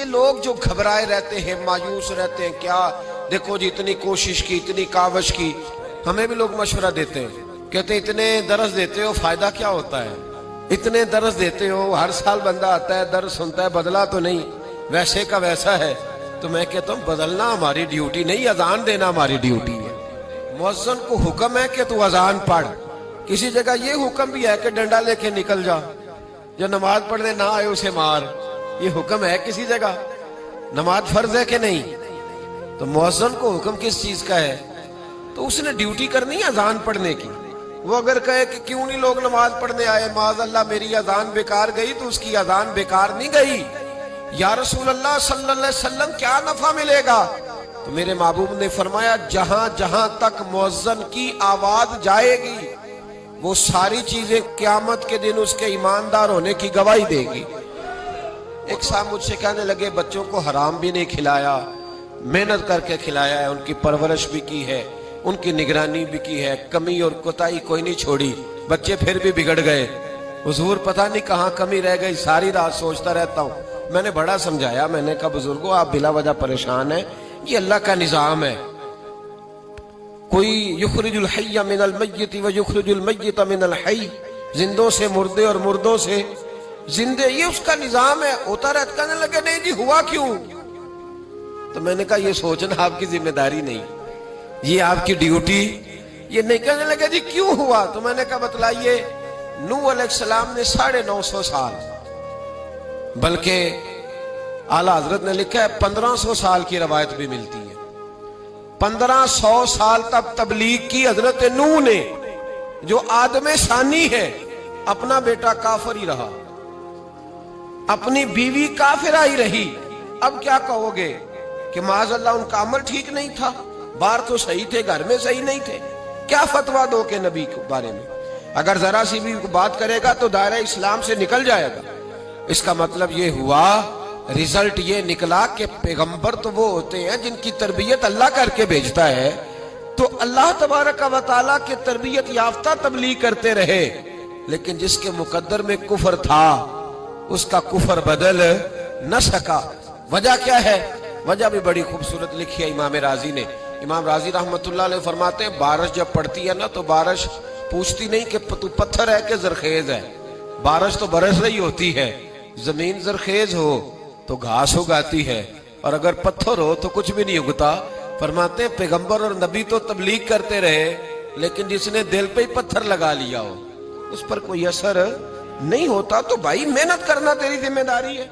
یہ لوگ جو گھبرائے رہتے ہیں، مایوس رہتے ہیں، کیا دیکھو جی اتنی کوشش کی، اتنی کاوش کی، ہمیں بھی لوگ مشورہ دیتے ہیں، کہتے ہیں اتنے درس دیتے ہو فائدہ کیا ہوتا ہے، اتنے درس دیتے ہو، ہر سال بندہ آتا ہے درس سنتا ہے، بدلا تو نہیں، ویسے کا ویسا ہے۔ تو میں کہتا ہوں بدلنا ہماری ڈیوٹی نہیں، اذان دینا ہماری ڈیوٹی ہے۔ مؤذن کو حکم ہے کہ تو اذان پڑھ، کسی جگہ یہ حکم بھی ہے کہ ڈنڈا لے کے نکل جا، جو نماز پڑھنے نہ آئے اسے مار، یہ حکم ہے کسی جگہ؟ نماز فرض ہے کہ نہیں؟ تو مؤذن کو حکم کس چیز کا ہے؟ تو اس نے ڈیوٹی کرنی ہے اذان پڑھنے کی۔ وہ اگر کہے کہ کیوں نہیں لوگ نماز پڑھنے آئے، معاذ اللہ میری اذان بیکار گئی، تو اس کی اذان بیکار نہیں گئی۔ یا رسول اللہ صلی اللہ علیہ وسلم کیا نفع ملے گا؟ تو میرے محبوب نے فرمایا جہاں جہاں تک مؤذن کی آواز جائے گی وہ ساری چیزیں قیامت کے دن اس کے ایماندار ہونے کی گواہی دے گی۔ ایک صاحب مجھ سے کہنے لگے بچوں کو حرام بھی نہیں کھلایا، محنت کر کے کھلایا ہے، ان کی پرورش بھی کی ہے، ان کی نگرانی بھی کی ہے، کمی اور کوتاہی کوئی نہیں چھوڑی، بچے پھر بھی بگڑ گئے۔ حضور پتہ نہیں کہاں کمی رہ گئی، ساری رات سوچتا رہتا ہوں۔ میں نے بڑا سمجھایا، میں نے کہا بزرگوں آپ بلا وجہ پریشان ہیں، یہ اللہ کا نظام ہے۔ کوئی یخرج الحی من المیت و یخرج المیت من الحی، زندوں سے مردے اور مردوں سے زندے، یہ اس کا نظام ہے، ہوتا رہتا۔ کہنے لگے نہیں جی ہوا کیوں؟ تو میں نے کہا یہ سوچنا آپ کی ذمہ داری نہیں، یہ آپ کی ڈیوٹی یہ نہیں۔ کہنے لگے جی کیوں ہوا؟ تو میں نے کہا بتلائیے، نوح علیہ السلام نے 950 سال، بلکہ اعلیٰ حضرت نے لکھا ہے 1500 سال کی روایت بھی ملتی ہے، 1500 سال تک تبلیغ کی حضرت نوح نے، جو آدم ثانی ہے، اپنا بیٹا کافر ہی رہا، اپنی بیوی کافرہ ہی رہی۔ اب کیا کہو گے کہ معاذ اللہ ان کا عمل ٹھیک نہیں تھا، باہر تو صحیح تھے گھر میں صحیح نہیں تھے؟ کیا فتویٰ دو کہ نبی کے بارے میں؟ اگر ذرا سی بھی بات کرے گا تو دائرہ اسلام سے نکل جائے گا۔ اس کا مطلب یہ ہوا، رزلٹ یہ نکلا کہ پیغمبر تو وہ ہوتے ہیں جن کی تربیت اللہ کر کے بھیجتا ہے، تو اللہ تبارک و تعالیٰ کے تربیت یافتہ تبلیغ کرتے رہے، لیکن جس کے مقدر میں کفر تھا اس کا کفر بدل نہ سکا۔ وجہ کیا ہے؟ وجہ بھی بڑی خوبصورت لکھی ہے امام راضی نے۔ امام راضی رحمت اللہ علیہ فرماتے ہیں بارش جب پڑتی ہے نا تو بارش پوچھتی نہیں کہ تو پتھر ہے کہ زرخیز ہے، بارش تو برس رہی ہوتی ہے۔ زمین زرخیز ہو تو گھاس اگاتی ہے، اور اگر پتھر ہو تو کچھ بھی نہیں اگتا۔ فرماتے ہیں پیغمبر اور نبی تو تبلیغ کرتے رہے، لیکن جس نے دل پہ ہی پتھر لگا لیا ہو اس پر کوئی اثر نہیں ہوتا۔ تو بھائی محنت کرنا تیری ذمہ داری ہے۔